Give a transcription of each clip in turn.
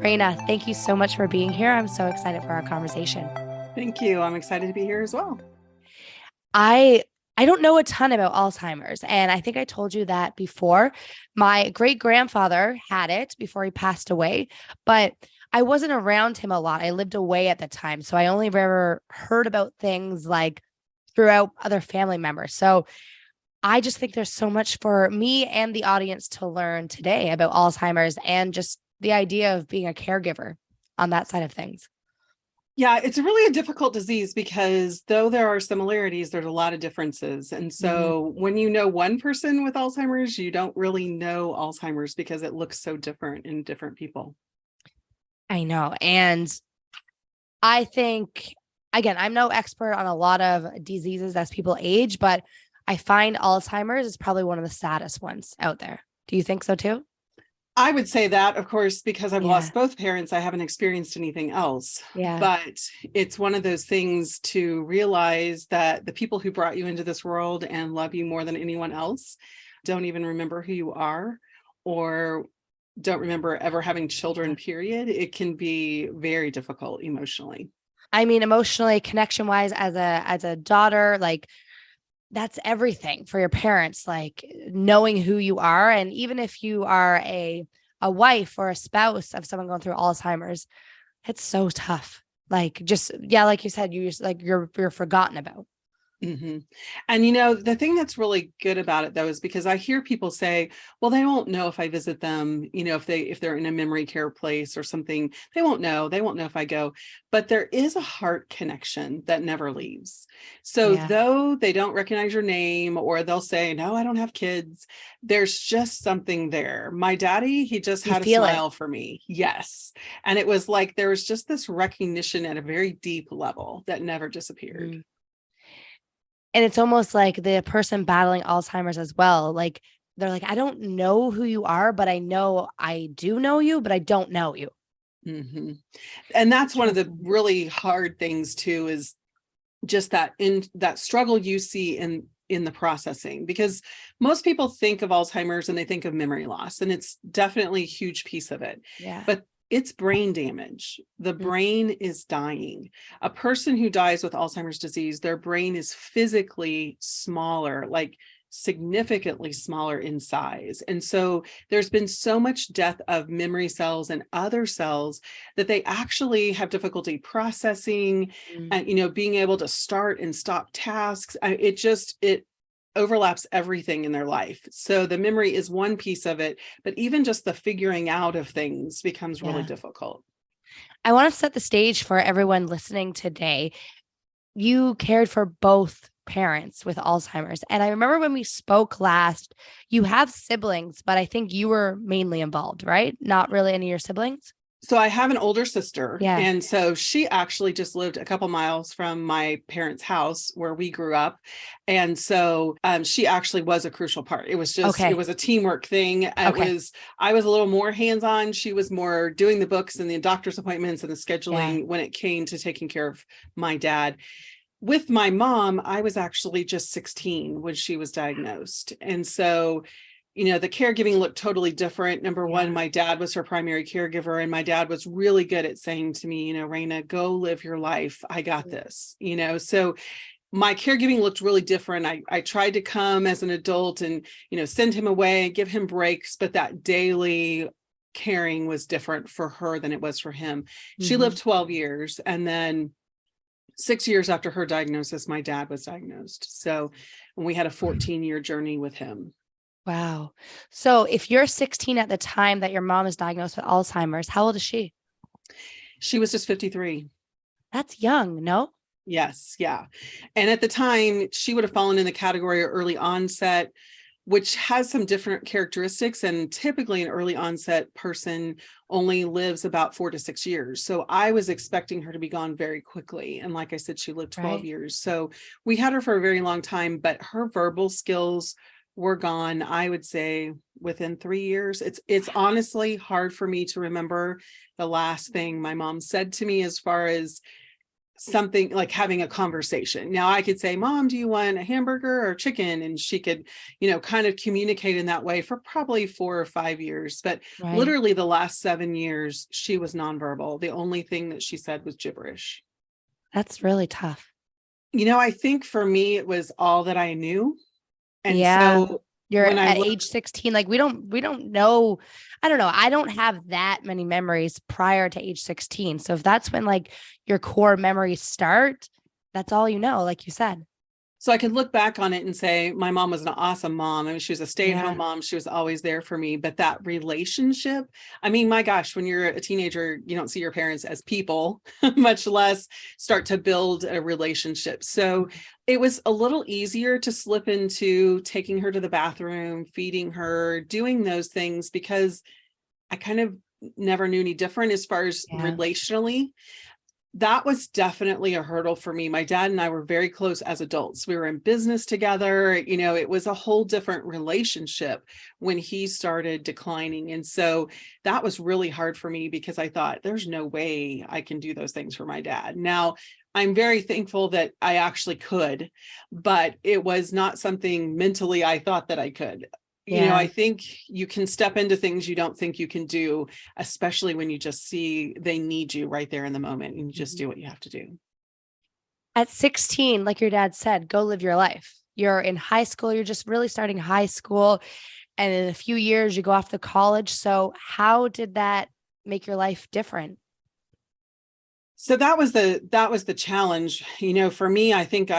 Rayna, thank you so much for being here. I'm so excited for our conversation. Thank you. I'm excited to be here as well. I I don't know a ton about Alzheimer's, and I think I told you that before. My great grandfather had it before he passed away, but I wasn't around him a lot. I lived away at the time, so I only ever heard about things like throughout other family members. So I just think there's so much for me and the audience to learn today about Alzheimer's and just the idea of being a caregiver on that side of things. Yeah, it's really a difficult disease because though there are similarities, there's a lot of differences. And Mhm. so when you know one person with Alzheimer's, you don't really know Alzheimer's because it looks so different in different people. I know. And I think, again, I'm no expert on a lot of diseases as people age, but I find Alzheimer's is probably one of the saddest ones out there. Do you think so too? I would say that, of course, because I've Yeah. lost both parents, I haven't experienced anything else. Yeah. But it's one of those things to realize that the people who brought you into this world and love you more than anyone else don't even remember who you are or don't remember ever having children, period. It can be very difficult emotionally. I mean, emotionally, connection wise, as a daughter, like that's everything for your parents, like knowing who you are. And even if you are a wife or a spouse of someone going through Alzheimer's, it's so tough. Like just yeah, like you said, you just like you're forgotten about. hmm And the thing that's really good about it though is because I hear people say, well, they won't know if I visit them, if they're in a memory care place or something, they won't know. They won't know if I go. But there is a heart connection that never leaves. So Yeah. though they don't recognize your name or they'll say, no, I don't have kids, there's just something there. My daddy, he just You had a feel it. smile for me. Yes. And it was like there was just this recognition at a very deep level that never disappeared. Mhm. And it's almost like the person battling Alzheimer's as well. Like they're like, I don't know who you are, but I know I do know you, but I don't know you. hmm And that's one of the Interesting. really hard things too, is just that struggle you see in the processing, because most people think of Alzheimer's and they think of memory loss, and it's definitely a huge piece of it. Yeah. But it's brain damage. The Mm. brain is dying. A person who dies with Alzheimer's disease, their brain is physically smaller, like significantly smaller in size. And so there's been so much death of memory cells and other cells that they actually have difficulty processing Mm. and being able to start and stop tasks. It overlaps everything in their life. So the memory is one piece of it, but even just the figuring out of things becomes really Yeah. difficult. I want to set the stage for everyone listening today. You cared for both parents with Alzheimer's. And I remember when we spoke last, you have siblings, but I think you were mainly involved, right? Not really any of your siblings. So I have an older sister, Yeah. and so she actually just lived a couple miles from my parents' house where we grew up. And so she actually was a crucial part. It Okay. was a teamwork thing. Okay. I was a little more hands-on. She was more doing the books and the doctor's appointments and the Yeah. scheduling when it came to taking care of my dad. With my mom, I was actually just 16 when she was diagnosed. And so the caregiving looked totally different. Number one, Yeah. my dad was her primary caregiver, and my dad was really good at saying to me, Rayna, go live your life. I got this, So my caregiving looked really different. I tried to come as an adult and, send him away and give him breaks, but that daily caring was different for her than it was for him. She Mm-hmm. lived 12 years, and then 6 years after her diagnosis, my dad was diagnosed. So we had a 14-year journey with him. Wow. So if you're 16 at the time that your mom is diagnosed with Alzheimer's, how old is she? She was just 53. That's young, no? Yes, yeah. And at the time, she would have fallen in the category of early onset, which has some different characteristics. And typically, an early onset person only lives about 4 to 6 years. So I was expecting her to be gone very quickly. And like I said, she lived 12 Right. years. So we had her for a very long time, but her verbal skills were gone, I would say, within 3 years. It's honestly hard for me to remember the last thing my mom said to me as far as something like having a conversation. Now I could say, Mom, do you want a hamburger or chicken? And she could, kind of communicate in that way for probably 4 or 5 years. But Right. literally the last 7 years, she was nonverbal. The only thing that she said was gibberish. That's really tough. I think for me, it was all that I knew. And Yeah. so You're when I at look, age 16. Like we don't know. I don't know. I don't have that many memories prior to age 16. So if that's when like your core memories start, that's all you know, like you said. so I could look back on it and say, my mom was an awesome mom. I mean, she was a stay-at-home Yeah. mom. She was always there for me. But that relationship, I mean, my gosh, when you're a teenager, you don't see your parents as people, much less start to build a relationship. So it was a little easier to slip into taking her to the bathroom, feeding her, doing those things, because I kind of never knew any different as far as Yeah. relationally. That was definitely a hurdle for me. My dad and I were very close as adults. We were in business together. It was a whole different relationship when he started declining. And so that was really hard for me because I thought, there's no way I can do those things for my dad. Now, I'm very thankful that I actually could, but it was not something mentally I thought that I could. I Yeah. think you can step into things you don't think you can do, especially when you just see they need you right there in the moment and you just Mhm. do what you have to do. At 16, like your dad said, go live your life. You're in high school, you're just really starting high school. And in a few years, you go off to college. So, how did that make your life different? So that was the challenge. For me, I think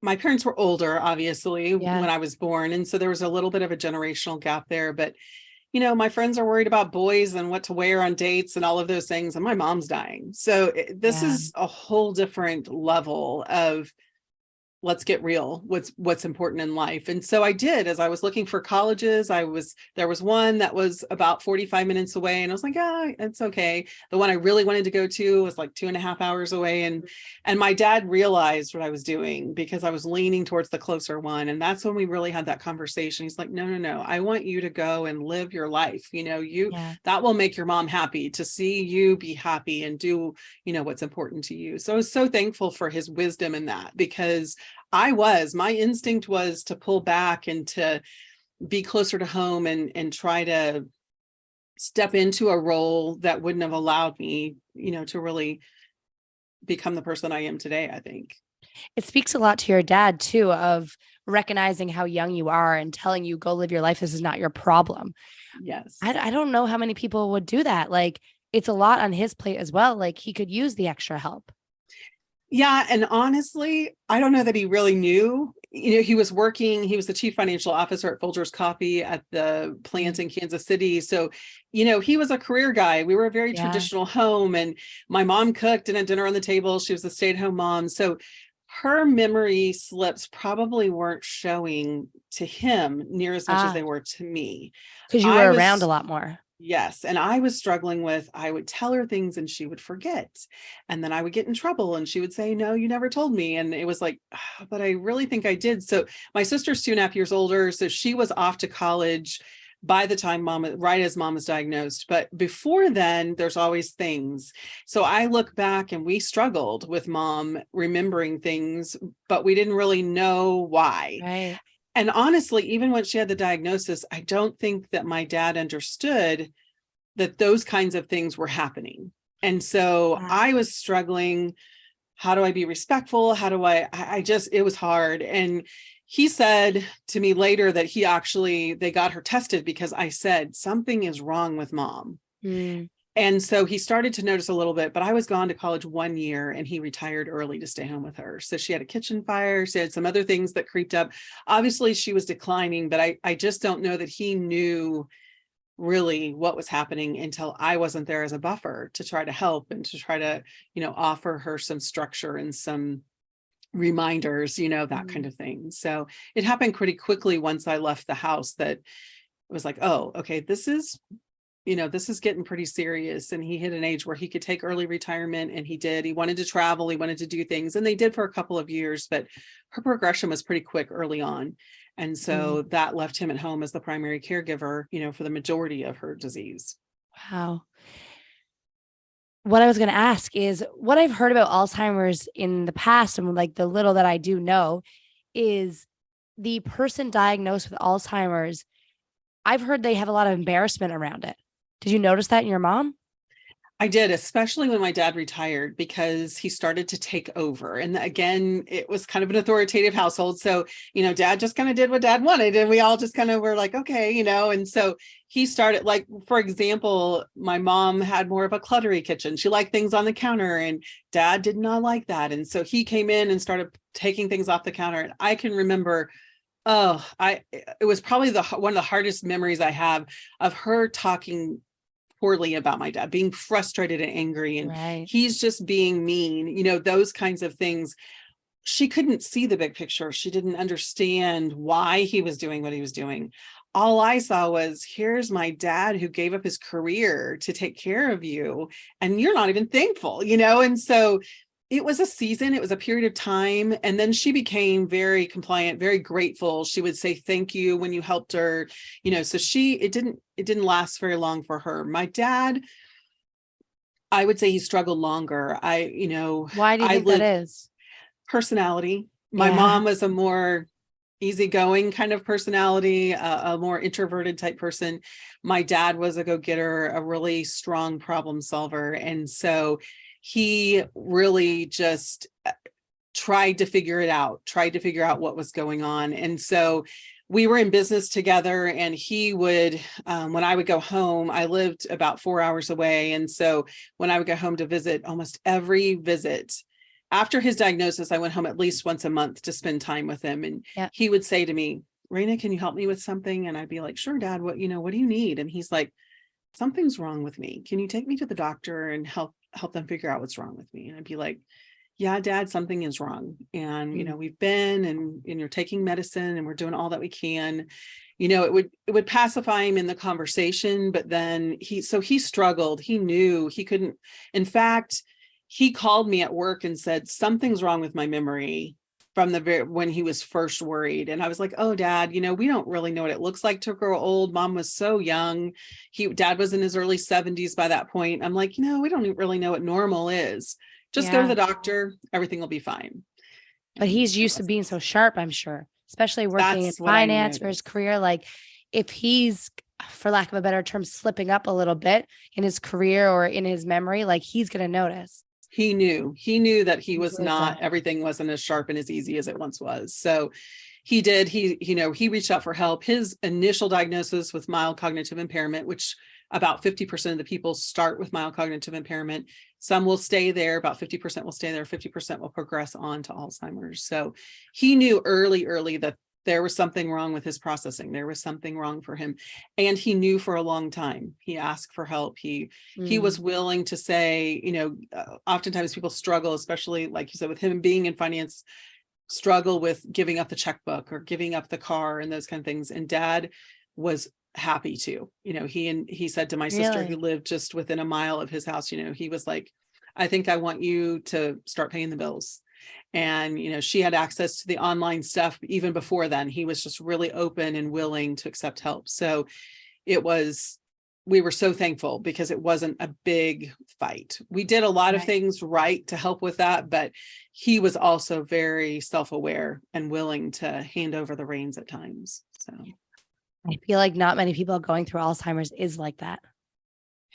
my parents were older, obviously, Yeah. when I was born. And so there was a little bit of a generational gap there. But my friends are worried about boys and what to wear on dates and all of those things. And my mom's dying. So this Yeah. is a whole different level of, let's get real, what's important in life. And so I did. As I was looking for colleges, there was one that was about 45 minutes away, and I was like, it's okay. The one I really wanted to go to was like 2.5 hours away. And my dad realized what I was doing because I was leaning towards the closer one. And that's when we really had that conversation. He's like, no, no, no, I want you to go and live your life. Yeah. That will make your mom happy, to see you be happy and do what's important to you. So I was so thankful for his wisdom in that, because my instinct was to pull back and to be closer to home and try to step into a role that wouldn't have allowed me, to really become the person I am today, I think. It speaks a lot to your dad, too, of recognizing how young you are and telling you, go live your life. This is not your problem. Yes. I don't know how many people would do that. Like, it's a lot on his plate as well. Like, he could use the extra help. Yeah. And honestly, I don't know that he really knew. He was the chief financial officer at Folgers Coffee at the plant Mm. in Kansas City. So, he was a career guy. We were a very Yeah. traditional home, and my mom cooked and had dinner on the table. She was a stay-at-home mom. So her memory slips probably weren't showing to him near as much as Ah, they were to me. because you I were around a was lot more. Yes. And I was struggling with, I would tell her things and she would forget. And then I would get in trouble and she would say, no, you never told me. And it was like, but I really think I did. So my sister's 2.5 years older. So she was off to college by the time right as mom was diagnosed. But before then, there's always things. So I look back and we struggled with mom remembering things, but we didn't really know why. Right. And honestly, even when she had the diagnosis, I don't think that my dad understood that those kinds of things were happening. And so Ah, I was struggling. How do I be respectful? How do I just, it was hard. And he said to me later that they got her tested because I said, something is wrong with mom. mm, And so he started to notice a little bit, but I was gone to college 1 year and he retired early to stay home with her. So she had a kitchen fire. She had some other things that creeped up. Obviously, she was declining, but I just don't know that he knew really what was happening until I wasn't there as a buffer to try to help and to try to, offer her some structure and some reminders, that kind mm. of thing. So it happened pretty quickly once I left the house, that it was like, oh, okay, this is getting pretty serious. And he hit an age where he could take early retirement, and he did. He wanted to travel, he wanted to do things, and they did for a couple of years, but her progression was pretty quick early on. And Mm. so that left him at home as the primary caregiver, for the majority of her disease. Wow. what I was going to ask is what I've heard about Alzheimer's in the past, and like the little that I do know, is the person diagnosed with Alzheimer's. I've heard they have a lot of embarrassment around it. Did you notice that in your mom? I did, especially when my dad retired, because he started to take over. And again, it was kind of an authoritative household. So, dad just kind of did what dad wanted. And we all just kind of were like, okay, and so he started, like, for example, my mom had more of a cluttery kitchen. She liked things on the counter, and dad did not like that. And so he came in and started taking things off the counter. And I can remember, it was probably one of the hardest memories I have of her talking poorly about my dad, being frustrated and angry, and Right. he's just being mean, those kinds of things. She couldn't see the big picture. She didn't understand why he was doing what he was doing. All I saw was, here's my dad who gave up his career to take care of you, and you're not even thankful, and so it was a season, it was a period of time. And then she became very compliant, very grateful. She would say thank you when you helped her, so it didn't last very long for her. My dad, I would say he struggled longer. Why do you I think that lived is? personality. My Yeah. mom was a more easygoing kind of personality, a more introverted type person. My dad was a go-getter, a really strong problem solver. And so he really just tried to figure out what was going on. And so we were in business together, and he would, when I would go home, I lived about 4 hours away. And so when I would go home to visit, almost every visit after his diagnosis, I went home at least once a month to spend time with him. And Yeah. he would say to me, Rayna, can you help me with something? And I'd be like, sure, Dad, what do you need? And he's like, something's wrong with me. Can you take me to the doctor and help them figure out what's wrong with me? And I'd be like, yeah, Dad, something is wrong. And, we've been, and you're taking medicine, and we're doing all that we can. It would pacify him in the conversation, but then he struggled. He knew he couldn't. In fact, he called me at work and said, something's wrong with my memory, from when he was first worried. And I was like, oh, Dad, we don't really know what it looks like to grow old. Mom was so young. Dad was in his early 70s by that point. I'm like, we don't really know what normal is. Just go to Yeah. the doctor. Everything will be fine. But And he's it used to being wasn't. so sharp, I'm sure, especially working in That's what I finance for his noticed. career. Like if he's, for lack of a better term, slipping up a little bit in his career or in his memory, like he's going to notice. He knew that he was Easily done. not, everything wasn't as sharp and as easy as it once was. So he reached out for help. His initial diagnosis with mild cognitive impairment, which about 50% of the people start with mild cognitive impairment. Some will stay there, about 50% will stay there, 50% will progress on to Alzheimer's. So he knew early that there was something wrong with his processing. There was something wrong for him. And he knew for a long time. He asked for help. He was willing to say, oftentimes people struggle, especially like you said, with him being in finance, struggle with giving up the checkbook or giving up the car and those kind of things. And Dad was happy to, he said to my sister, who Really? lived just within a mile of his house, he was like, I think I want you to start paying the bills. And, she had access to the online stuff even before then. He was just really open and willing to accept help. So we were so thankful because it wasn't a big fight. We did a lot of Right. things right to help with that, but he was also very self-aware and willing to hand over the reins at times. So I feel like not many people going through Alzheimer's is like that.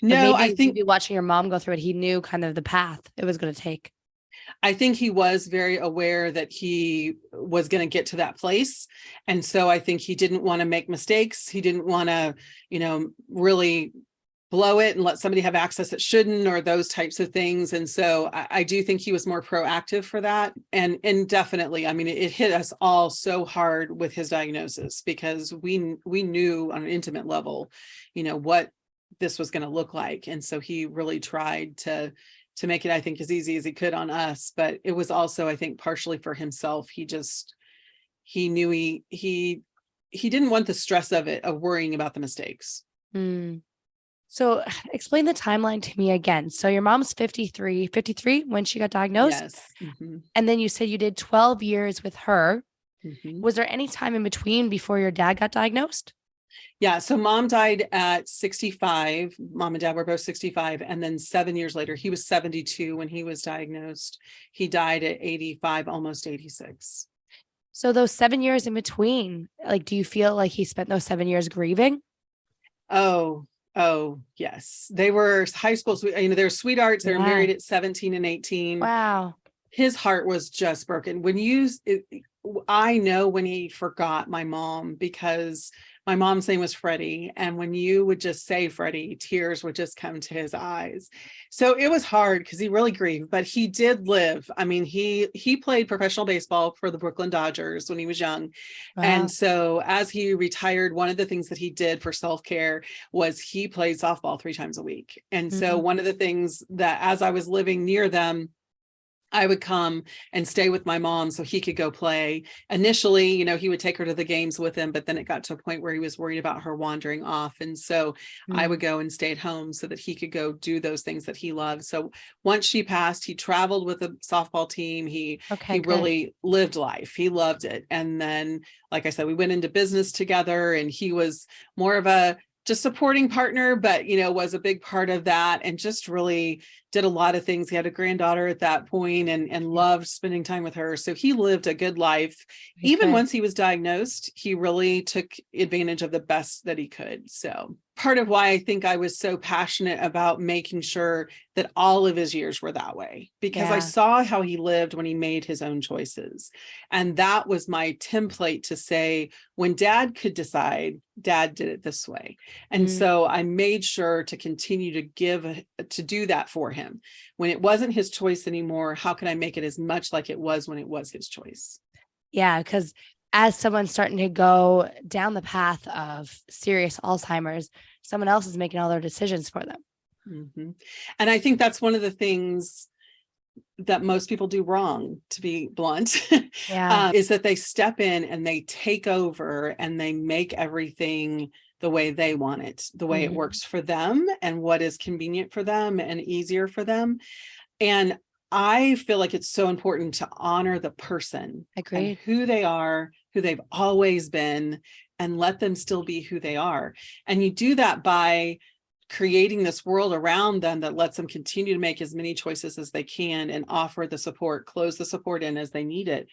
But no, I think maybe watching your mom go through it, he knew kind of the path it was going to take. I think he was very aware that he was going to get to that place. And so I think he didn't want to make mistakes. He didn't want to, really blow it and let somebody have access that shouldn't, or those types of things. And so I do think he was more proactive for that. And definitely, I mean, it hit us all so hard with his diagnosis, because we knew on an intimate level, what this was going to look like. And so he really tried to make it, I think, as easy as he could on us. But it was also, I think, partially for himself. He knew he didn't want the stress of it, of worrying about the mistakes. Mm. So explain the timeline to me again. So your mom's 53 when she got diagnosed. Yes. Mm-hmm. And then you said you did 12 years with her. Mm-hmm. Was there any time in between before your dad got diagnosed? Yeah. So mom died at 65. Mom and dad were both 65. And then 7 years later, he was 72 when he was diagnosed. He died at 85, almost 86. So those 7 years in between, like, do you feel like he spent those 7 years grieving? Oh, yes. They were high school, they were sweethearts. They were Yeah. married at 17 and 18. Wow. His heart was just broken. I know when he forgot my mom, because my mom's name was Freddie. And when you would just say Freddie, tears would just come to his eyes. So it was hard because he really grieved, but he did live. I mean, he played professional baseball for the Brooklyn Dodgers when he was young. And Wow. so as he retired, one of the things that he did for self-care was he played softball 3 times a week. And so Mhm. one of the things that, as I was living near them, I would come and stay with my mom so he could go play. Initially, he would take her to the games with him, but then it got to a point where he was worried about her wandering off. And so I would Mm. go and stay at home so that he could go do those things that he loved. So once she passed, he traveled with a softball team. Okay, He good. really lived life. He loved it. And then, like I said, we went into business together, and he was more of a just supporting partner, but was a big part of that, and just really did a lot of things. He had a granddaughter at that point, and Yeah, loved spending time with her. So he lived a good life. very Even good. once he was diagnosed, he really took advantage of the best that he could. So part of why I think I was so passionate about making sure that all of his years were that way, because I Yeah. saw how he lived when he made his own choices. And that was my template to say, when dad could decide, dad did it this way. And Mm. so I made sure to continue to do that for him. When it wasn't his choice anymore, how can I make it as much like it was when it was his choice? Yeah, because as someone's starting to go down the path of serious Alzheimer's, someone else is making all their decisions for them. Mhm. And I think that's one of the things that most people do wrong, to be blunt, Yeah. is that they step in and they take over and they make everything the way they want it, the way it Mhm. works for them and what is convenient for them and easier for them. And I feel like it's so important to honor the person and Agreed. who they are, who they've always been, and let them still be who they are. And you do that by creating this world around them that lets them continue to make as many choices as they can, and offer the support, close the support in as they need it,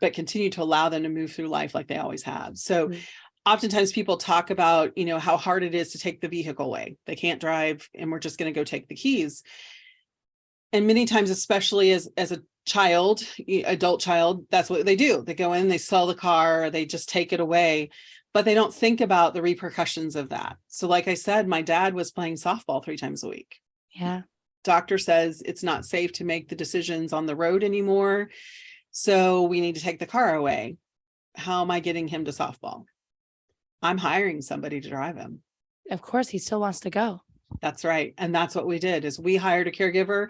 but continue to allow them to move through life like they always have. So Mm. oftentimes people talk about, how hard it is to take the vehicle away. They can't drive, and we're just going to go take the keys. And many times, especially as a child, adult child, that's what they do. They go in, they sell the car, they just take it away, but they don't think about the repercussions of that. So like I said, my dad was playing softball 3 times a week. Yeah. Doctor says it's not safe to make the decisions on the road anymore, so we need to take the car away. How am I getting him to softball? I'm hiring somebody to drive him. Of course, he still wants to go. That's right. And that's what we did, is we hired a caregiver.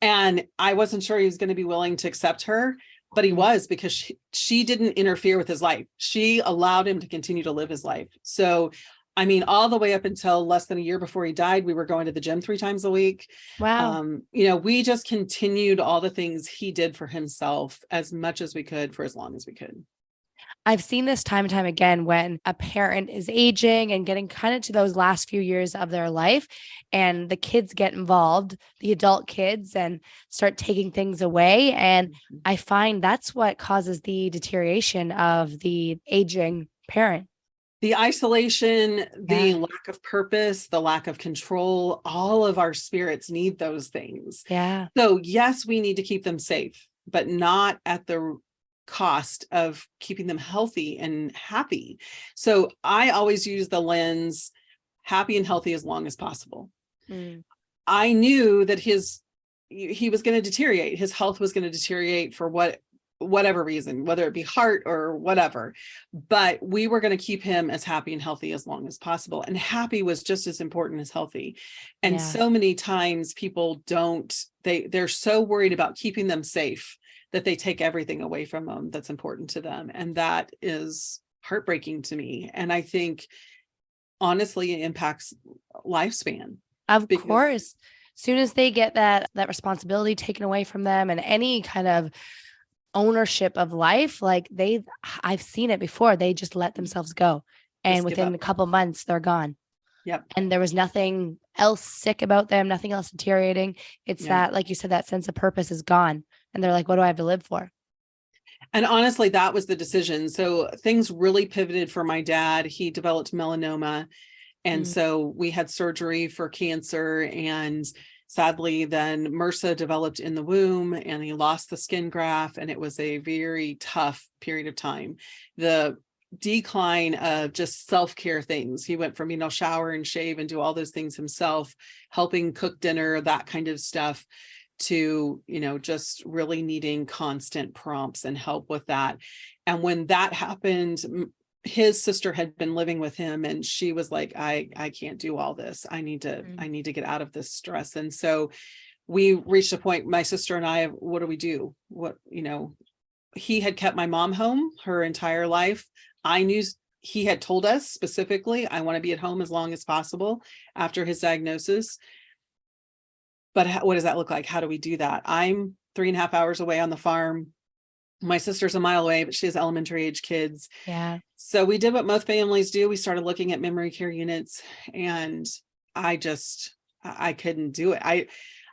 And I wasn't sure he was going to be willing to accept her, but he Mm. was, because she didn't interfere with his life. She allowed him to continue to live his life. So, I mean, all the way up until less than a year before he died, we were going to the gym 3 times a week. Wow. We just continued all the things he did for himself as much as we could for as long as we could. I've seen this time and time again when a parent is aging and getting kind of to those last few years of their life, and the kids get involved, the adult kids, and start taking things away. And Mhm. I find that's what causes the deterioration of the aging parent. The isolation, the Yeah. lack of purpose, the lack of control, all of our spirits need those things. Yeah. So yes, we need to keep them safe, but not at the cost of keeping them healthy and happy. So I always use the lens, happy and healthy as long as possible. Mm. I knew that he was going to deteriorate. His health was going to deteriorate for whatever reason, whether it be heart or whatever, but we were going to keep him as happy and healthy as long as possible. And happy was just as important as healthy. And Yeah. so many times people they're so worried about keeping them safe that they take everything away from them that's important to them. And that is heartbreaking to me. And I think honestly, it impacts lifespan, Of because course. Soon as they get that responsibility taken away from them and any kind of ownership of life, like I've seen it before. They just let themselves go. And Just give within up. a couple months, they're gone. Yep. And there was nothing else sick about them, nothing else deteriorating. It's Yeah. that, like you said, that sense of purpose is gone. And they're like, what do I have to live for? And honestly, that was the decision. So things really pivoted for my dad. He developed melanoma. And Mm. so we had surgery for cancer. And sadly, then MRSA developed in the womb and he lost the skin graft. And it was a very tough period of time. The decline of just self-care things. He went from, shower and shave and do all those things himself, helping cook dinner, that kind of stuff, to, just really needing constant prompts and help with that. And when that happened, his sister had been living with him and she was like, I can't do all this. I need to get out of this stress. And so we reached a point, my sister and I, what do we do? He had kept my mom home her entire life. I knew he had told us specifically, I want to be at home as long as possible after his diagnosis. But what does that look like? How do we do that? I'm 3.5 hours away on the farm. My sister's a mile away, but she has elementary age kids. Yeah. So we did what most families do. We started looking at memory care units and I couldn't do it.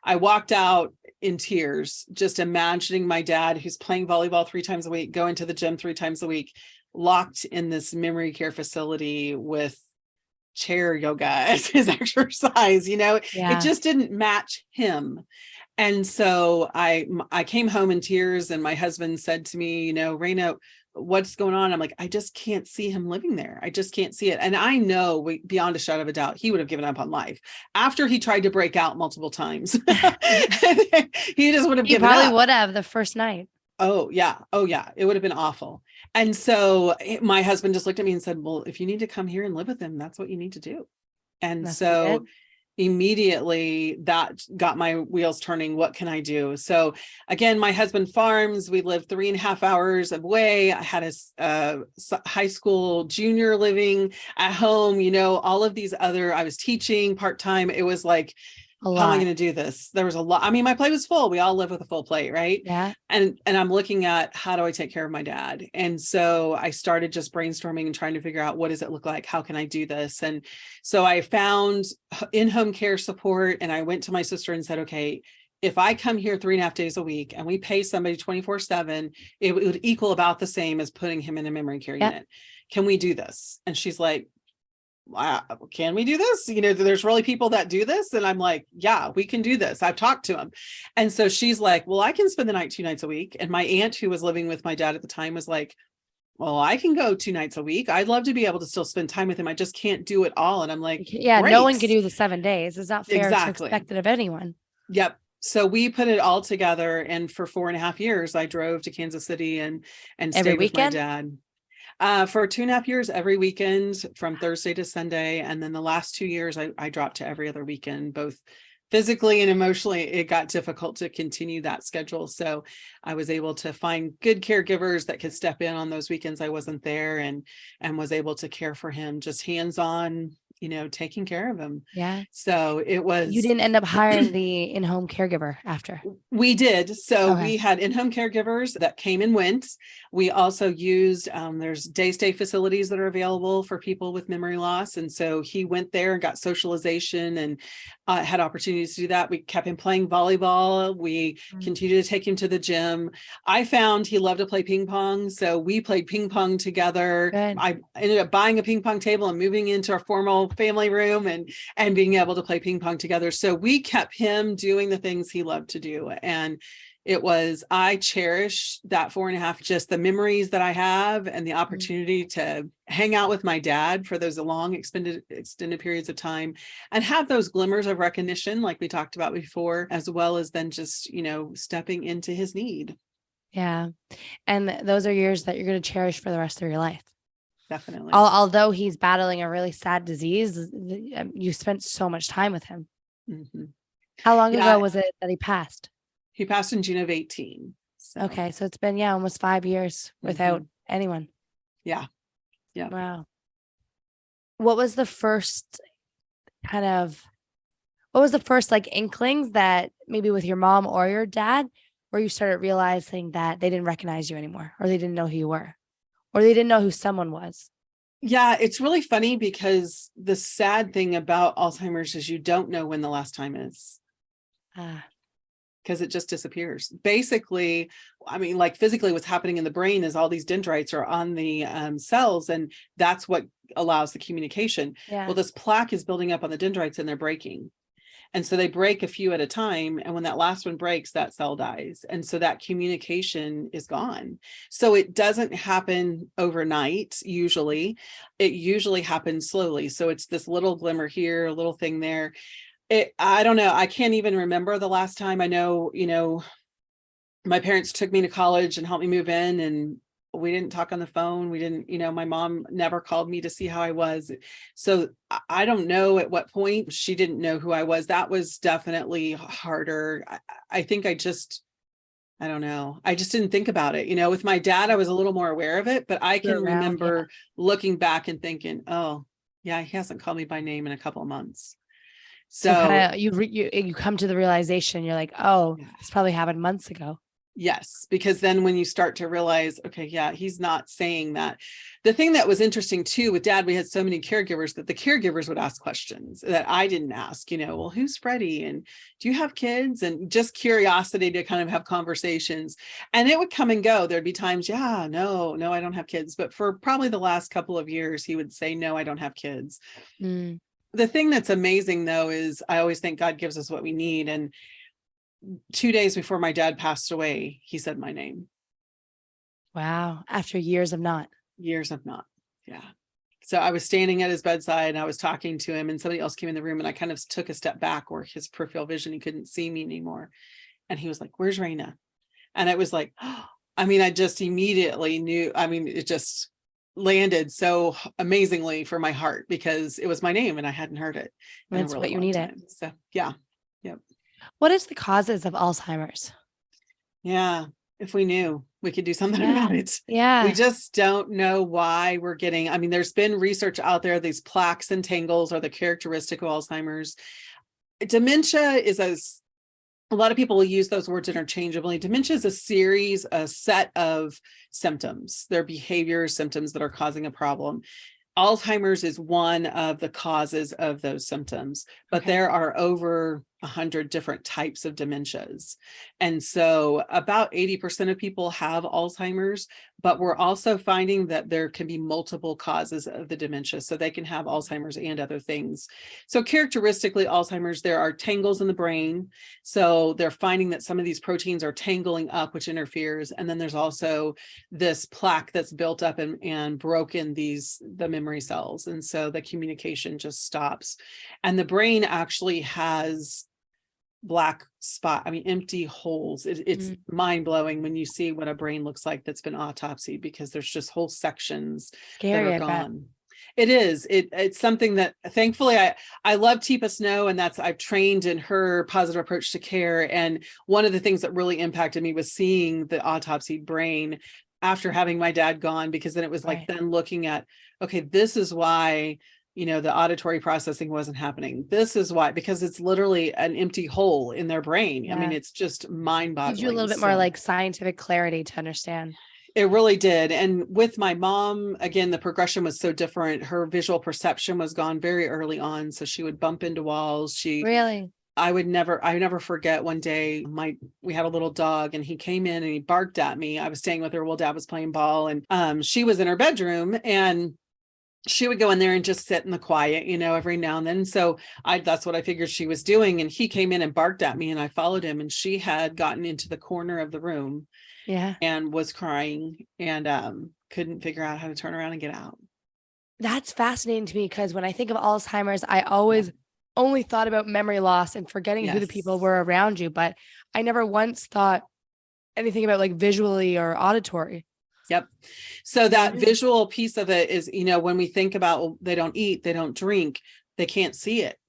I walked out in tears, just imagining my dad, who's playing volleyball 3 times a week, going to the gym 3 times a week, locked in this memory care facility with chair yoga as his exercise. It just didn't match him. And so I came home in tears and my husband said to me, Rayna, what's going on? I'm like, I just can't see him living there. I just can't see it. And I know beyond a shadow of a doubt, he would have given up on life after he tried to break out multiple times. He just would have given up. He probably would have the first night. Oh yeah. It would have been awful. And so my husband just looked at me and said, well, if you need to come here and live with him, that's what you need to do. And so immediately that got my wheels turning. What can I do? So again, my husband farms. We lived 3.5 hours away. I had a high school junior living at home, all of these I was teaching part-time. It was like, how am I going to do this? There was a lot. I mean, my plate was full. We all live with a full plate, right? Yeah. And I'm looking at, how do I take care of my dad? And so I started just brainstorming and trying to figure out, what does it look like? How can I do this? And so I found in-home care support and I went to my sister and said, okay, if I come here 3.5 days a week and we pay somebody 24/7, it would equal about the same as putting him in a memory care unit. Can we do this? And she's like, wow, can we do this? There's really people that do this. And I'm like, yeah, we can do this. I've talked to him. And so she's like, well, I can spend the night 2 nights a week. And my aunt, who was living with my dad at the time, was like, well, I can go 2 nights a week. I'd love to be able to still spend time with him. I just can't do it all. And I'm like, yeah, great. No one can do the 7 days. It's not fair to Exactly. expect it of anyone. Yep. So we put it all together. And for 4.5 years, I drove to Kansas City and stayed with my dad. For 2.5 years, every weekend from Thursday to Sunday. And then the last 2 years, I dropped to every other weekend, both physically and emotionally. It got difficult to continue that schedule. So I was able to find good caregivers that could step in on those weekends I wasn't there and was able to care for him, just hands-on, taking care of him. Yeah. So it was. You didn't end up hiring the in-home caregiver after? We did. So we had in-home caregivers that came and went. We also used, there's day stay facilities that are available for people with memory loss. And so he went there and got socialization and had opportunities to do that. We kept him playing volleyball. We continued to take him to the gym. I found he loved to play ping pong. So we played ping pong together. Good. I ended up buying a ping pong table and moving into our formal family room and being able to play ping pong together. So we kept him doing the things he loved to do. And I cherish that 4.5, just the memories that I have and the opportunity to hang out with my dad for those long extended periods of time and have those glimmers of recognition, like we talked about before, as well as then just, stepping into his need. Yeah. And those are years that you're going to cherish for the rest of your life. Definitely. Although he's battling a really sad disease, you spent so much time with him. Mm-hmm. How long ago was it that he passed? He passed in June of 2018. So. Okay. So it's been, almost 5 years without anyone. Yeah. Yeah. Wow. What was the first inklings that maybe with your mom or your dad, where you started realizing that they didn't recognize you anymore, or they didn't know who you were, or they didn't know who someone was? Yeah, it's really funny because the sad thing about Alzheimer's is you don't know when the last time is, Ah, because it just disappears. Basically, I mean, like physically what's happening in the brain is all these dendrites are on the cells, and that's what allows the communication. Well, yeah. this plaque is building up on the dendrites and they're breaking. And so they break a few at a time. And when that last one breaks, that cell dies. And so that communication is gone. So it doesn't happen overnight, usually. It usually happens slowly. So it's this little glimmer here, a little thing there. I don't know. I can't even remember the last time. I know, my parents took me to college and helped me move in, and we didn't talk on the phone. We didn't, my mom never called me to see how I was. So I don't know at what point she didn't know who I was. That was definitely harder. I think I don't know. I just didn't think about it. With my dad, I was a little more aware of it, but I can You're around, yeah. remember looking back and thinking, oh, yeah, he hasn't called me by name in a couple of months. So So kind of you come to the realization, you're like, oh, yeah. this probably happened months ago. Yes, because then when you start to realize, okay, yeah, he's not saying that. The thing that was interesting too with dad, we had so many caregivers that the caregivers would ask questions that I didn't ask, well, who's Freddie? And do you have kids? And just curiosity to kind of have conversations. And it would come and go. There'd be times, yeah, no, I don't have kids. But for probably the last couple of years, he would say, no, I don't have kids. Mm, The thing that's amazing though, is I always think God gives us what we need. And 2 days before my dad passed away, he said my name. wow. After years of not. Years of not. Yeah. So I was standing at his bedside and I was talking to him, and somebody else came in the room, and I kind of took a step back where his peripheral vision, he couldn't see me anymore. And he was like, where's Rayna? And it was like, oh, I just immediately knew. It just landed so amazingly for my heart because it was my name and I hadn't heard it in a That's really what you long needed. time. So yeah. Yep. What is the causes of Alzheimer's? Yeah. If we knew, we could do something Yeah. about it. We Yeah. just don't know why we're getting, there's been research out there, these plaques and tangles are the characteristic of Alzheimer's. Dementia is a lot of people will use those words interchangeably. Dementia is a set of symptoms. They're behavior symptoms that are causing a problem. Alzheimer's is one of the causes of those symptoms, but Okay. there are over 100 different types of dementias. And so about 80% of people have Alzheimer's, but we're also finding that there can be multiple causes of the dementia. So they can have Alzheimer's and other things. So characteristically, Alzheimer's, there are tangles in the brain. So they're finding that some of these proteins are tangling up, which interferes. And then there's also this plaque that's built up and broken the memory cells. And so the communication just stops. And the brain actually has empty holes. It's mind-blowing when you see what a brain looks like that's been autopsied, because there's just whole sections that Scary, are I bet. gone. It is. It's something that thankfully I love Teepa Snow, and I've trained in her positive approach to care. And one of the things that really impacted me was seeing the autopsied brain after having my dad gone, because then it was like Right. then looking at, okay, this is why the auditory processing wasn't happening. This is why, because it's literally an empty hole in their brain. Yeah. It's just Gives you a mind-boggling. little bit more So like scientific clarity to understand. it really did. And with my mom, again, the progression was so different. Her visual perception was gone very early on. So she would bump into walls. Really? I never forget one day, we had a little dog and he came in and he barked at me. I was staying with her while dad was playing ball, and she was in her bedroom, and she would go in there and just sit in the quiet, every now and then. So that's what I figured she was doing. And he came in and barked at me, and I followed him, and she had gotten into the corner of the room Yeah. and was crying and couldn't figure out how to turn around and get out. That's fascinating to me because when I think of Alzheimer's, I always Yeah. only thought about memory loss and forgetting who the people Yes. were around you, but I never once thought anything about like visually or auditory. Yep. So that Really? visual piece of it is, when we think about, well, they don't eat, they don't drink, they can't see it.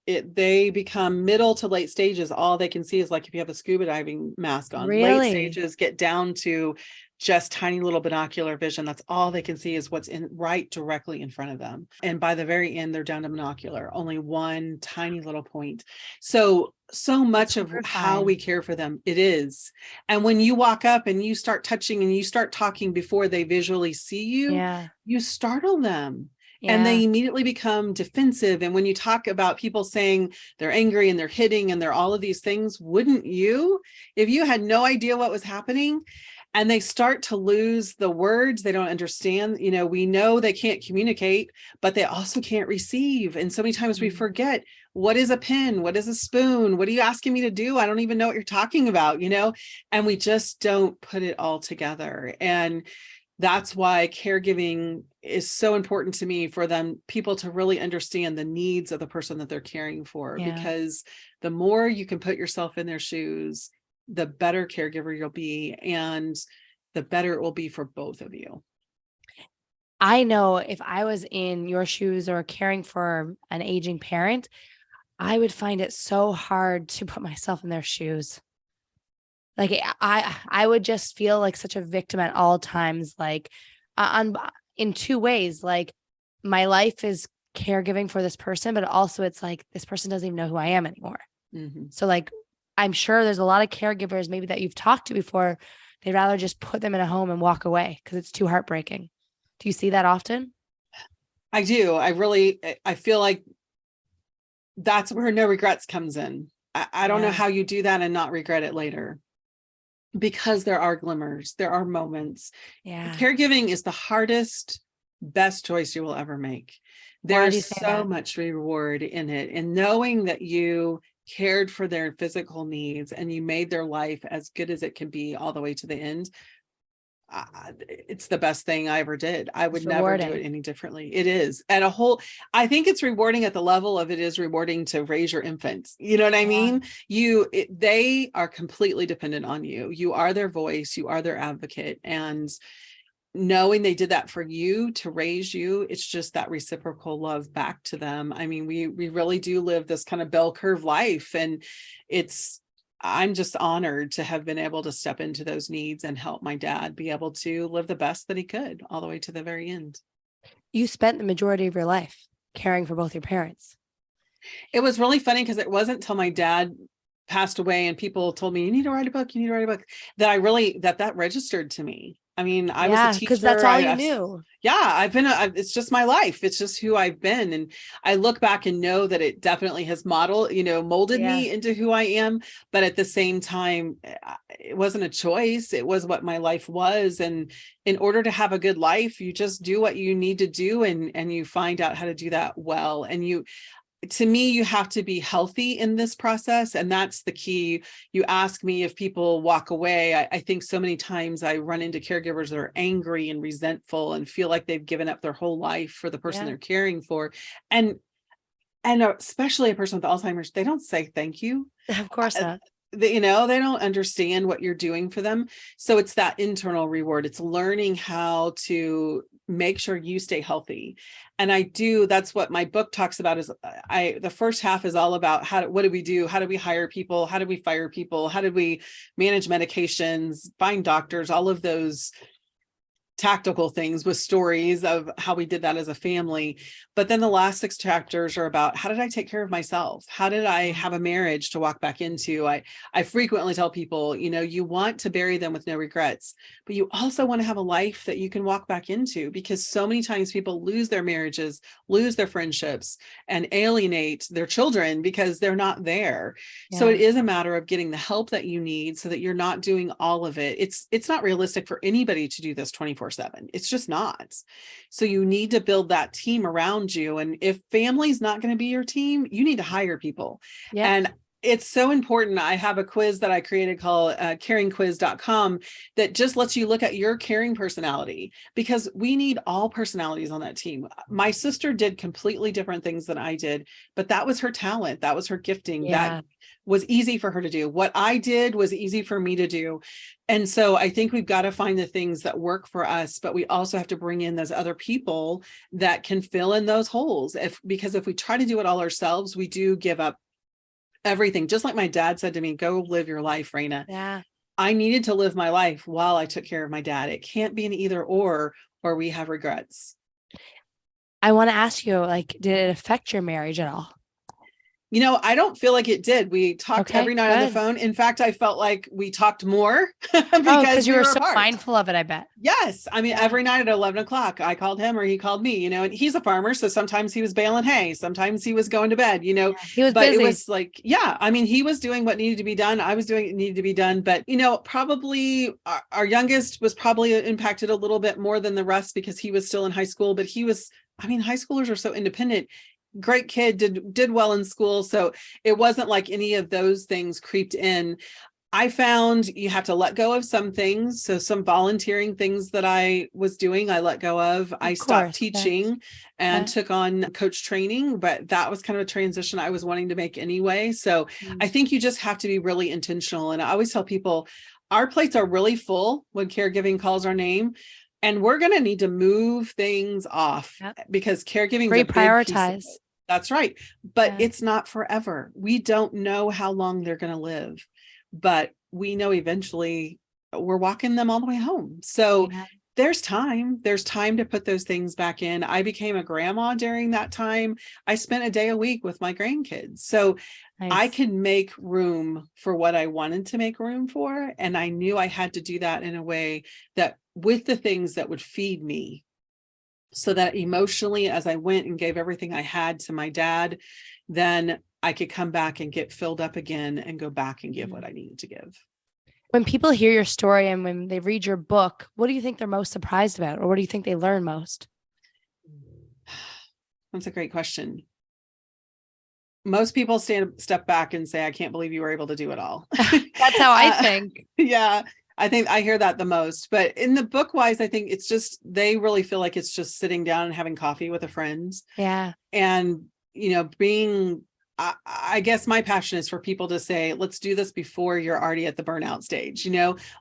They become middle to late stages. All they can see is like if you have a scuba diving mask on. Late Really? stages get down to just tiny little binocular vision. That's all they can see is what's right directly in front of them. And by the very end, they're down to monocular, only one tiny little point. So so It's much of how we horrifying. care for them. It is. And when you walk up and you start touching and you start talking before they visually see you, Yeah. you startle them and Yeah. they immediately become defensive. And when you talk about people saying they're angry and they're hitting and they're all of these things, wouldn't you, if you had no idea what was happening? And they start to lose the words, they don't understand. We know they can't communicate, but they also can't receive. And so many times we Mm. forget, what is a pen? What is a spoon? What are you asking me to do? I don't even know what you're talking about, and we just don't put it all together. And that's why caregiving is so important to me, for people to really understand the needs of the person that they're caring for, Yeah. because the more you can put yourself in their shoes, the better caregiver you'll be, and the better it will be for both of you. I know if I was in your shoes or caring for an aging parent, I would find it so hard to put myself in their shoes. Like I would just feel like such a victim at all times, like on in two ways. Like my life is caregiving for this person, but also it's like this person doesn't even know who I am anymore. Mm-hmm. So like I'm sure there's a lot of caregivers maybe that you've talked to before. They'd rather just put them in a home and walk away because it's too heartbreaking. Do you see that often? I do. I feel like that's where no regrets comes in. I don't know Yeah. how you do that and not regret it later, because there are glimmers, there are moments. Yeah. Caregiving is the hardest, best choice you will ever make. Why do There's you say so that? much reward in it, and knowing that you cared for their physical needs and you made their life as good as it can be all the way to the end. It's the best thing I ever did. I would It's never do rewarding. it any differently. It is at a whole, I think it's rewarding at the level of it is rewarding to raise your infants. You know what I Yeah. mean? They are completely dependent on you. You are their voice, you are their advocate. And knowing they did that for you to raise you, it's just that reciprocal love back to them. I mean, we really do live this kind of bell curve life, and I'm just honored to have been able to step into those needs and help my dad be able to live the best that he could all the way to the very end. You spent the majority of your life caring for both your parents. It was really funny because it wasn't until my dad passed away and people told me, you need to write a book, you need to write a book, that that registered to me. I mean, I was a Yeah, because that's teacher. all you knew. Yeah, it's just my life. It's just who I've been. And I look back and know that it definitely has molded Yeah. me into who I am. But at the same time, it wasn't a choice. It was what my life was. And in order to have a good life, you just do what you need to do, and you find out how to do that well. And to me, you have to be healthy in this process. And that's the key. You ask me if people walk away. I think so many times I run into caregivers that are angry and resentful and feel like they've given up their whole life for the person Yeah. they're caring for. And especially a person with Alzheimer's, they don't say thank you. Of course not. They don't understand what you're doing for them. So it's that internal reward. It's learning how to make sure you stay healthy. And that's what my book talks about. Is the first half is all about what do we do? How do we hire people? How do we fire people? How do we manage medications, find doctors, all of those tactical things with stories of how we did that as a family. But then the last 6 chapters are about, how did I take care of myself? How did I Yeah. have a marriage to walk back into? I frequently tell people, you want to bury them with no regrets, but you also want to have a life that you can walk back into, because so many times people lose their marriages, lose their friendships, and alienate their children because they're not there. So it Yeah. is a matter of getting the help that you need so that you're not doing all of it. It's not realistic for anybody to do this 24/7. It's just not. So you need to build that team around you. And if family's not going to be your team, you need to hire people. Yep. And it's so important. I have a quiz that I created called caringquiz.com that just lets you look at your caring personality, because we need all personalities on that team. My sister did completely different things than I did, but that was her talent. That was her gifting. That Yeah. was easy for her to do. What I did was easy for me to do. And so I think we've got to find the things that work for us, but we also have to bring in those other people that can fill in those holes. Because if we try to do it all ourselves, we do give up everything. Just like my dad said to me, go live your life, Rayna. Yeah. I needed to live my life while I took care of my dad. It can't be an either or we have regrets. I want to ask you, like, did it affect your marriage at all? I don't feel like it did. We talked Okay, every night on the good. phone. In fact, I felt like we talked more Oh, because because you we were were so apart. mindful of it, I bet. Yes. I mean, Yeah. every night at 11 o'clock, I called him or he called me, and he's a farmer. So sometimes he was baling hay, sometimes he was going to bed, Yeah. He was but it busy. was like, yeah, I mean, he was doing what needed to be done. I was doing what needed to be done. But, probably our youngest was probably impacted a little bit more than the rest because he was still in high school, but high schoolers are so independent. Great kid, did well in school. So it wasn't like any of those things creeped in. I found you have to let go of some things. So some volunteering things that I was doing, I let go of. I Of stopped course. Yeah. teaching and Yeah. took on coach training, but that was kind of a transition I was wanting to make anyway. So I Mm. think you just have to be really intentional. And I always tell people our plates are really full when caregiving calls our name. And we're going to need to move things off Yep. because caregiving is a big piece of it. Reprioritize. That's right. But Yeah. it's not forever. We don't know how long they're going to live, but we know eventually we're walking them all the way home. So Yeah. there's time to put those things back in. I became a grandma during that time. I spent a day a week with my grandkids. So I Nice. can make room for what I wanted to make room for. And I knew I had to do that in a way that with the things that would feed me, so that emotionally, as I went and gave everything I had to my dad, then I could come back and get filled up again and go back and give what Mm. I needed to give. When people hear your story and when they read your book, what do you think they're most surprised about? Or what do you think they learn most? That's a great question. Most people step back and say, I can't believe you were able to do it all. That's how I think. Yeah, I think I hear that the most. But in the book wise, I think it's just, they really feel like it's just sitting down and having coffee with a friend. Yeah. And, being, I guess my passion is for people to say, let's do this before you're already at the burnout stage.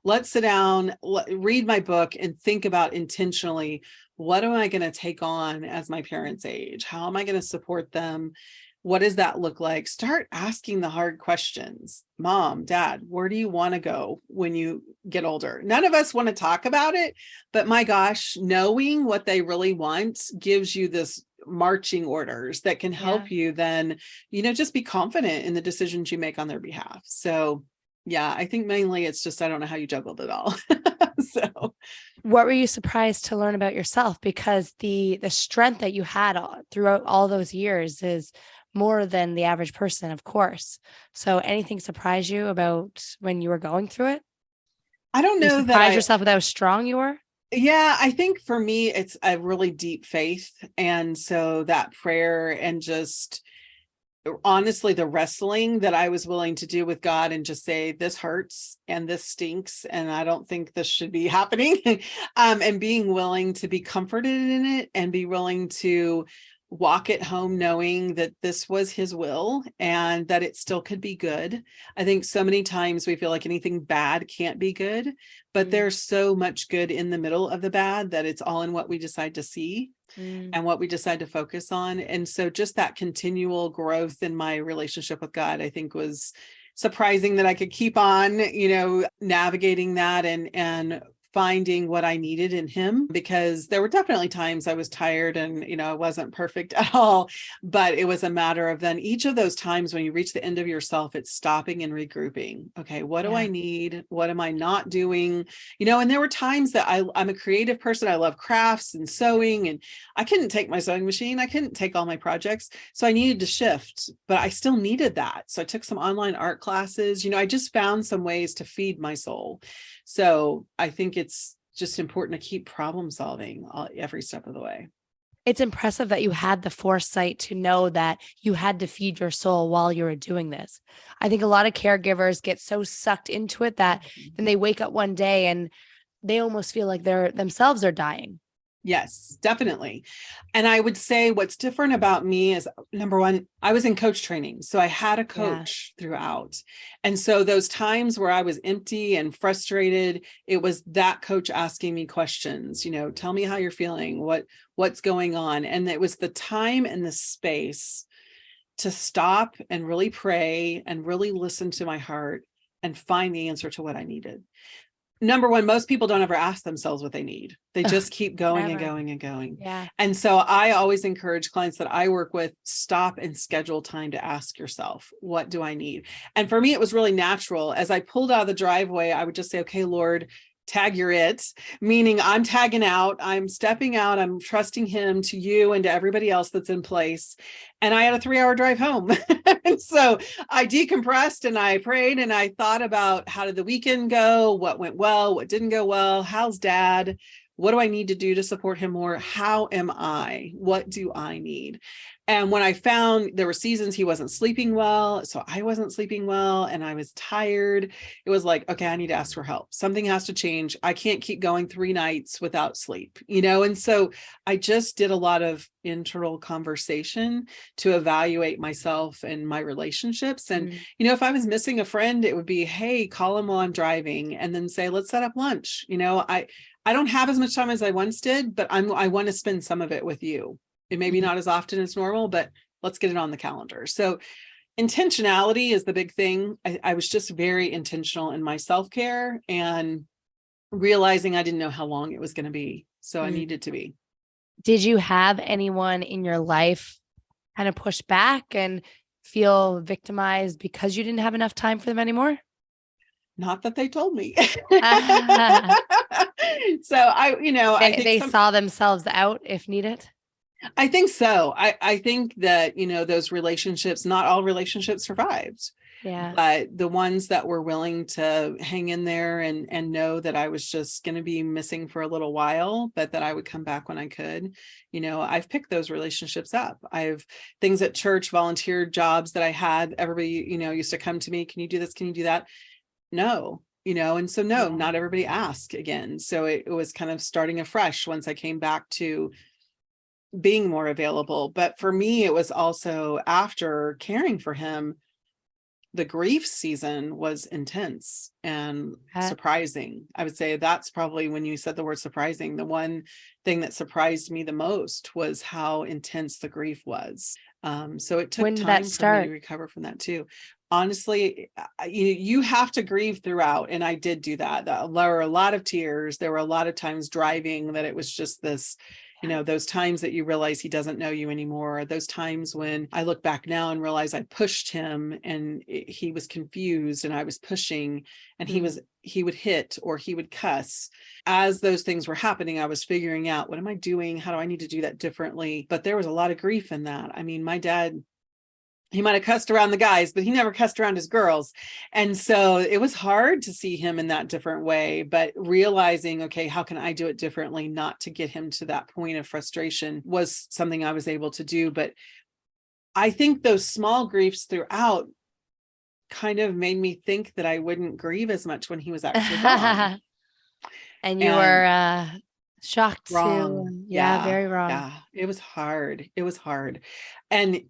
Let's sit down, read my book and think about intentionally, what am I going to take on as my parents age? How am I going to support them? What does that look like? Start asking the hard questions. Mom, dad, where do you want to go when you get older? None of us want to talk about it, but my gosh, knowing what they really want gives you this marching orders that can Yeah. help you then, just be confident in the decisions you make on their behalf. So yeah, I think mainly it's just, I don't know how you juggled it all. So What were you surprised to learn about yourself? Because the strength that you had throughout all those years is more than the average person, of course. So anything surprised you about when you were going through it? I don't You know that surprised yourself with how strong you were? yeah, I think for me, it's a really deep faith. And so that prayer and just honestly, the wrestling that I was willing to do with God and just say, this hurts and this stinks. And I don't think this should be happening. And being willing to be comforted in it and be willing to walk it home knowing that this was his will and that it still could be good. I think so many times we feel like anything bad can't be good, but Mm, there's so much good in the middle of the bad that it's all in what we decide to see mm. and what we decide to focus on. And so just that continual growth in my relationship with God, I think was surprising that I could keep on, navigating that and finding what I needed in him, because there were definitely times I was tired and, I wasn't perfect at all, but it was a matter of then each of those times when you reach the end of yourself, it's stopping and regrouping. Okay, what do I Yeah. need? What am I not doing? And there were times that I'm a creative person. I love crafts and sewing, and I couldn't take my sewing machine. I couldn't take all my projects. So I needed to shift, but I still needed that. So I took some online art classes. I just found some ways to feed my soul. So I think it's just important to keep problem solving every step of the way. It's impressive that you had the foresight to know that you had to feed your soul while you were doing this. I think a lot of caregivers get so sucked into it that then they wake up one day and they almost feel like they're themselves are dying. Yes, definitely. And I would say what's different about me is, number one, I was in coach training. So I had a Yeah. coach throughout. And so those times where I was empty and frustrated, it was that coach asking me questions, tell me how you're feeling, what's going on. And it was the time and the space to stop and really pray and really listen to my heart and find the answer to what I needed. number one, most people don't ever ask themselves what they need. They Ugh, just keep going and never. going and going. Yeah. And so I always encourage clients that I work with, stop and schedule time to ask yourself, what do I need? And for me, it was really natural. As I pulled out of the driveway, I would just say, okay, Lord, tag you're it, meaning I'm tagging out, I'm stepping out, I'm trusting him to you and to everybody else that's in place. And I had a 3-hour drive home. And so I decompressed and I prayed and I thought about, how did the weekend go? What went well? What didn't go well? How's dad? What do I need to do to support him more? How am I? What do I need? And when I found there were seasons he wasn't sleeping well, so I wasn't sleeping well and I was tired, it was like, okay, I need to ask for help. Something has to change. I can't keep going 3 nights without sleep, And so I just did a lot of internal conversation to evaluate myself and my relationships. And, if I was missing a friend, it would be, hey, call him while I'm driving and then say, let's set up lunch. I don't have as much time as I once did, but I want to spend some of it with you. It may be not as often as normal, but let's get it on the calendar. So intentionality is the big thing. I was just very intentional in my self-care and realizing I didn't know how long it was going to be. So I needed to be. Did you have anyone in your life kind of push back and feel victimized because you didn't have enough time for them anymore? Not that they told me. Ah, So I think they saw themselves out if needed. I think so. I think that, those relationships, not all relationships survived. Yeah. But the ones that were willing to hang in there and know that I was just going to be missing for a little while, but that I would come back when I could, I've picked those relationships up. I've things at church, volunteer jobs that I had, everybody, used to come to me. Can you do this? Can you do that? No, and so no, not everybody asked again. So it was kind of starting afresh once I came back to being more available. But for me, it was also after caring for him, the grief season was intense and surprising. I would say that's probably, when you said the word surprising, the one thing that surprised me the most was how intense the grief was. So it took time for me to recover from that too. Honestly, you have to grieve throughout. And I did do that. There were a lot of tears. There were a lot of times driving that it was just this, those times that you realize he doesn't know you anymore. Those times when I look back now and realize I pushed him and he was confused and I was pushing and he would hit or he would cuss. As those things were happening, I was figuring out, what am I doing? How do I need to do that differently? But there was a lot of grief in that. I mean, my dad, he might have cussed around the guys, but he never cussed around his girls. And so it was hard to see him in that different way, but realizing, okay, how can I do it differently, not to get him to that point of frustration, was something I was able to do. But I think those small griefs throughout kind of made me think that I wouldn't grieve as much when he was actually gone. And you were shocked wrong. too. Yeah, very wrong. Yeah, it was hard. It was hard. And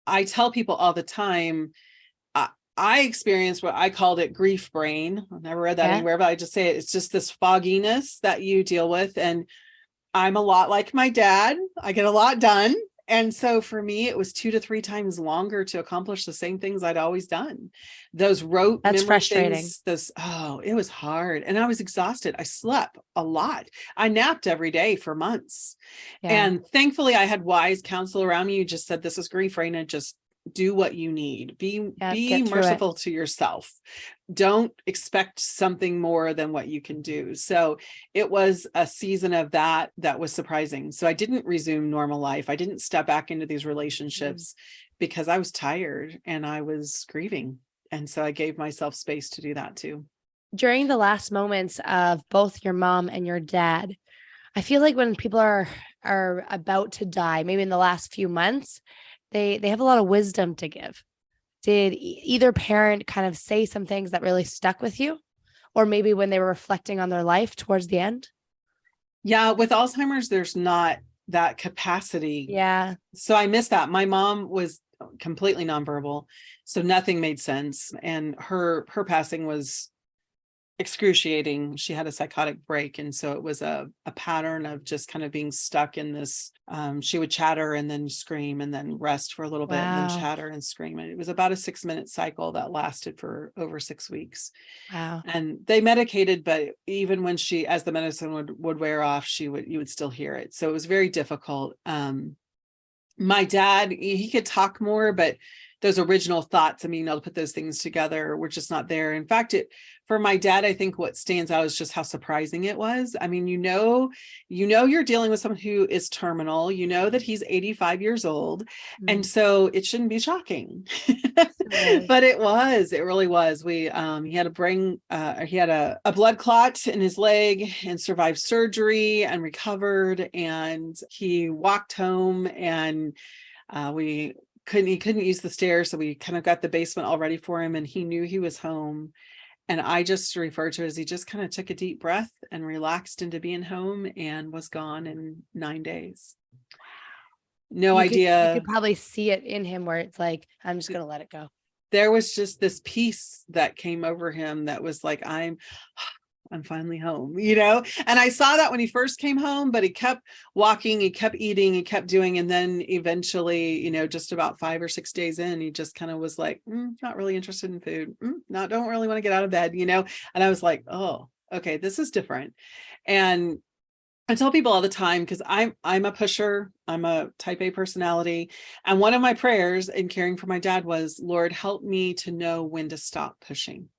I tell people all the time, I experienced what I called it grief brain. I've never read that anywhere, but I just say it's just this fogginess that you deal with. And I'm a lot like my dad. I get a lot done. And so for me, it was 2 to 3 times longer to accomplish the same things I'd always done. Those rote That's memory frustrating. things, it was hard. And I was exhausted. I slept a lot. I napped every day for months. Yeah. And thankfully I had wise counsel around me who just said, this is grief, Rayna, just do what you need. Be merciful to yourself. Don't expect something more than what you can do. So it was a season of that was surprising. So I didn't resume normal life. I didn't step back into these relationships because I was tired and I was grieving. And so I gave myself space to do that too. During the last moments of both your mom and your dad, I feel like when people are about to die, maybe in the last few months, they have a lot of wisdom to give. Did either parent kind of say some things that really stuck with you? Or maybe when they were reflecting on their life towards the end? Yeah, with Alzheimer's, there's not that capacity. Yeah. So I missed that. My mom was completely nonverbal, so nothing made sense. And her passing was excruciating. She had a psychotic break. And so it was a pattern of just kind of being stuck in this. She would chatter and then scream and then rest for a little bit and then Wow. chatter and scream. And it was about a 6-minute cycle that lasted for over 6 weeks. Wow. And they medicated, but even when as the medicine would wear off, you would still hear it. So it was very difficult. My dad, he could talk more, but those original thoughts and being able to put those things together were just not there. In fact, for my dad, I think what stands out is just how surprising it was. I mean, you're dealing with someone who is terminal, that he's 85 years old. And so it shouldn't be shocking, but it really was. He had a blood clot in his leg and survived surgery and recovered. And he walked home and he couldn't use the stairs. So we kind of got the basement all ready for him and he knew he was home. And I just refer to it as he just kind of took a deep breath and relaxed into being home and was gone in 9 days. No idea. You could probably see it in him where it's like, I'm just going to let it go. There was just this peace that came over him that was like, I'm finally home, and I saw that when he first came home, but he kept walking, he kept eating, he kept doing. And then eventually, just about 5 or 6 days in, he just kind of was like, not really interested in food. Don't really want to get out of bed, and I was like, oh, okay, this is different. And I tell people all the time, because I'm a pusher, I'm a type A personality. And one of my prayers in caring for my dad was, Lord, help me to know when to stop pushing.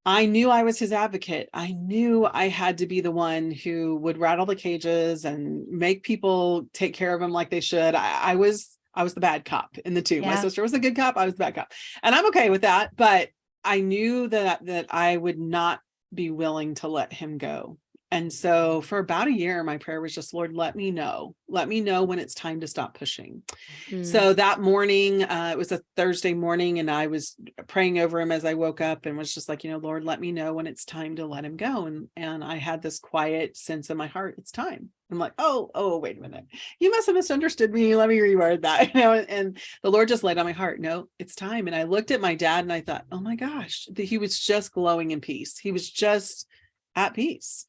I knew I was his advocate. I knew I had to be the one who would rattle the cages and make people take care of him like they should. I was the bad cop in the two. Yeah. My sister was the good cop. I was the bad cop. And I'm okay with that. But I knew that I would not be willing to let him go. And so for about a year, my prayer was just, Lord, let me know when it's time to stop pushing. So that morning, it was a Thursday morning, and I was praying over him as I woke up and was just like, Lord, let me know when it's time to let him go. And I had this quiet sense in my heart, it's time. I'm like, oh, wait a minute. You must have misunderstood me. Let me reword that. And the Lord just laid on my heart, no, it's time. And I looked at my dad and I thought, oh my gosh, he was just glowing in peace. He was just at peace.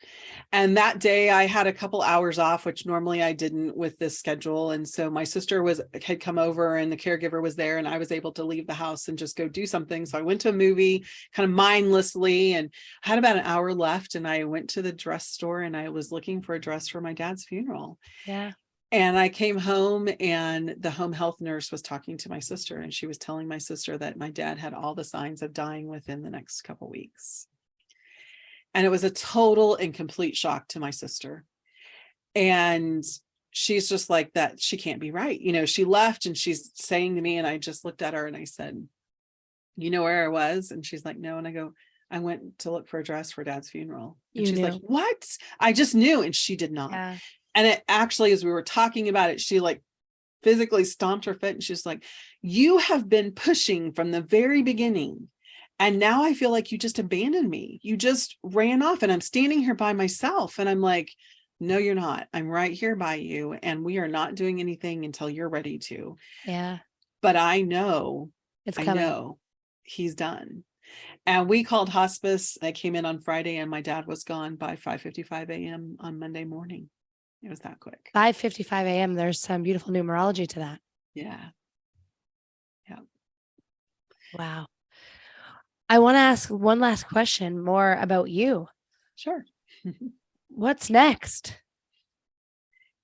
And that day I had a couple hours off, which normally I didn't with this schedule. And so my sister had come over and the caregiver was there, and I was able to leave the house and just go do something. So I went to a movie kind of mindlessly and had about an hour left. And I went to the dress store and I was looking for a dress for my dad's funeral. Yeah. And I came home and the home health nurse was talking to my sister, and she was telling my sister that my dad had all the signs of dying within the next couple of weeks. And it was a total and complete shock to my sister. And she's just like, that she can't be right. She left and she's saying to me, and I just looked at her and I said, you know where I was? And she's like, no. And I go, I went to look for a dress for Dad's funeral. And she's like, what? I just knew. And she did not. Yeah. And it actually, as we were talking about it, she like physically stomped her foot and she's like, you have been pushing from the very beginning. And now I feel like you just abandoned me. You just ran off and I'm standing here by myself. And I'm like, no, you're not. I'm right here by you. And we are not doing anything until you're ready to. Yeah. But I know he's done. And we called hospice. I came in on Friday and my dad was gone by 5:55 a.m. on Monday morning. It was that quick. 5:55 a.m. There's some beautiful numerology to that. Yeah. Yeah. Wow. I want to ask one last question more about you. Sure. What's next?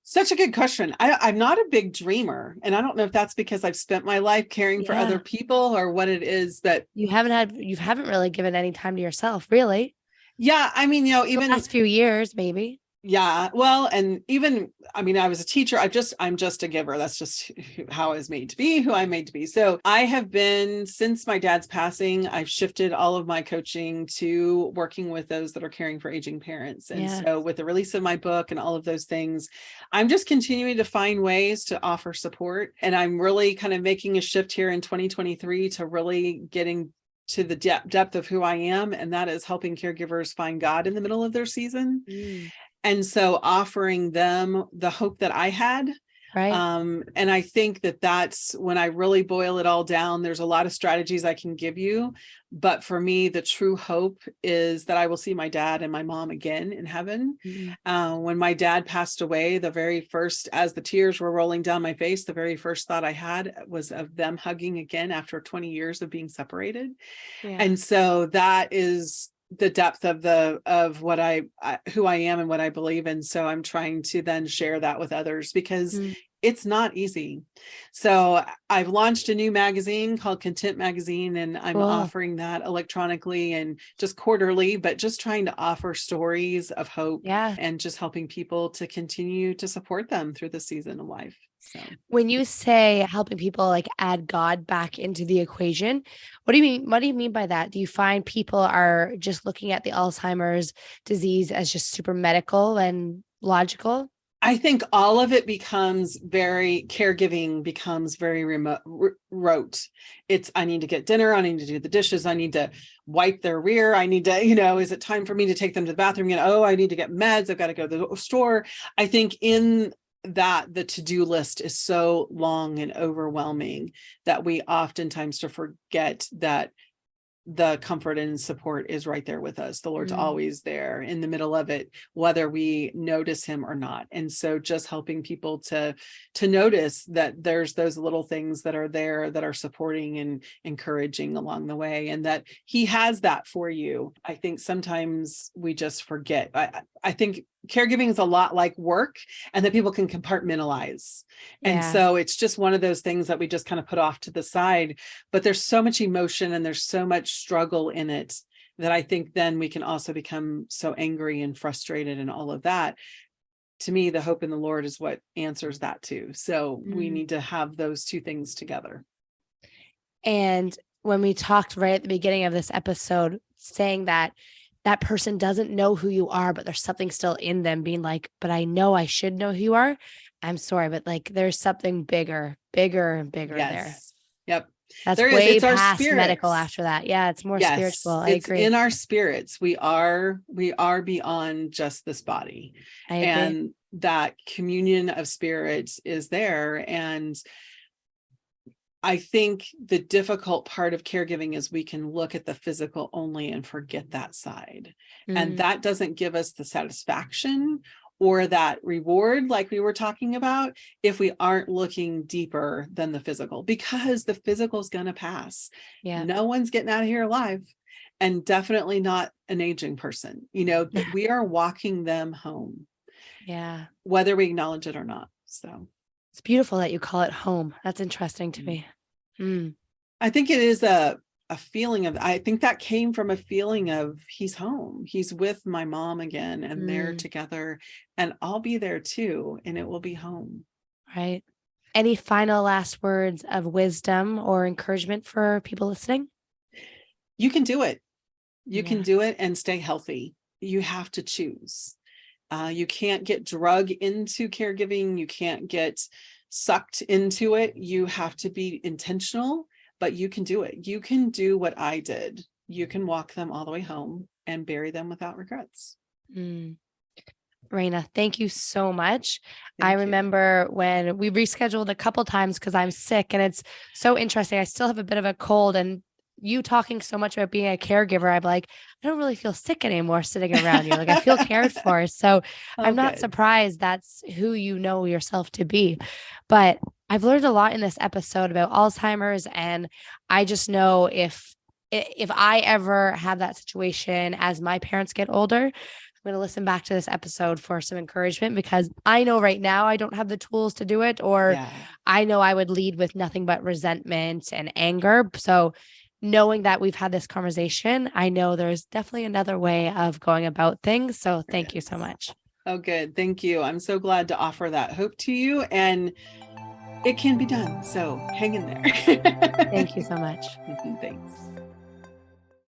Such a good question. I'm not a big dreamer, and I don't know if that's because I've spent my life caring for other people or what it is, but you haven't really given any time to yourself, really. Yeah. I mean, even the last few years, maybe. Yeah. Well, and even, I mean, I was a teacher. I'm just a giver. That's just how I was made to be, who I'm made to be. So I have been, since my dad's passing, I've shifted all of my coaching to working with those that are caring for aging parents. And so with the release of my book and all of those things, I'm just continuing to find ways to offer support. And I'm really kind of making a shift here in 2023 to really getting to the depth of who I am. And that is helping caregivers find God in the middle of their season. And so offering them the hope that I had Right. And I think that that's when I really boil it all down. There's a lot of strategies I can give you. But for me, the true hope is that I will see my dad and my mom again in heaven. When my dad passed away, the very first, as the tears were rolling down my face, the very first thought I had was of them hugging again after 20 years of being separated. Yeah. And so that is the depth of what who I am and what I believe in. So I'm trying to then share that with others, because it's not easy. So I've launched a new magazine called Content Magazine, and I'm offering that electronically and just quarterly, but just trying to offer stories of hope and just helping people to continue to support them through the season of life. So when you say helping people like add God back into the equation, what do you mean? What do you mean by that? Do you find people are just looking at the Alzheimer's disease as just super medical and logical? I think all of it becomes caregiving becomes very rote. It's, I need to get dinner. I need to do the dishes. I need to wipe their rear. I need to, is it time for me to take them to the bathroom? I need to get meds. I've got to go to the store. I think in that the to-do list is so long and overwhelming that we oftentimes forget that the comfort and support is right there with us. The Lord's always there in the middle of it, whether we notice him or not. And so just helping people to notice that there's those little things that are there that are supporting and encouraging along the way, and that he has that for you. I think sometimes we just forget. I think caregiving is a lot like work, and that people can compartmentalize. And so it's just one of those things that we just kind of put off to the side, but there's so much emotion and there's so much struggle in it that I think then we can also become so angry and frustrated and all of that. To me, the hope in the Lord is what answers that too. So we need to have those two things together. And when we talked right at the beginning of this episode, saying that that person doesn't know who you are, but there's something still in them being like, but I know I should know who you are. I'm sorry, but like there's something bigger and bigger there. Yep. That's there way is. It's past our medical after that. Yeah, it's more spiritual. I agree. In our spirits. We are beyond just this body. I agree. And that communion of spirits is there. And I think the difficult part of caregiving is we can look at the physical only and forget that side. And that doesn't give us the satisfaction or that reward like we were talking about if we aren't looking deeper than the physical, because the physical is going to pass. No one's getting out of here alive, and definitely not an aging person. We are walking them home. Whether we acknowledge it or not. So it's beautiful that you call it home. That's interesting to me. I think it is a feeling of, I think that came from a feeling of he's home. He's with my mom again, and they're together, and I'll be there too, and it will be home. Right. Any final last words of wisdom or encouragement for people listening? You can do it. You can do it and stay healthy. You have to choose. You can't get drug into caregiving. You can't get sucked into it. You have to be intentional, but you can do it. You can do what I did. You can walk them all the way home and bury them without regrets. Rayna, thank you so much. I remember when we rescheduled a couple times because I'm sick, and it's so interesting. I still have a bit of a cold, and you talking so much about being a caregiver, I'm like, I don't really feel sick anymore sitting around you. Like I feel cared for. So I'm not surprised that's who you know yourself to be. But I've learned a lot in this episode about Alzheimer's. And I just know if I ever have that situation as my parents get older, I'm going to listen back to this episode for some encouragement, because I know right now I don't have the tools to do it, or I know I would lead with nothing but resentment and anger. So knowing that we've had this conversation, I know there's definitely another way of going about things. So thank you so much. Oh, good. Thank you. I'm so glad to offer that hope to you, and it can be done. So hang in there. Thank you so much. Thanks.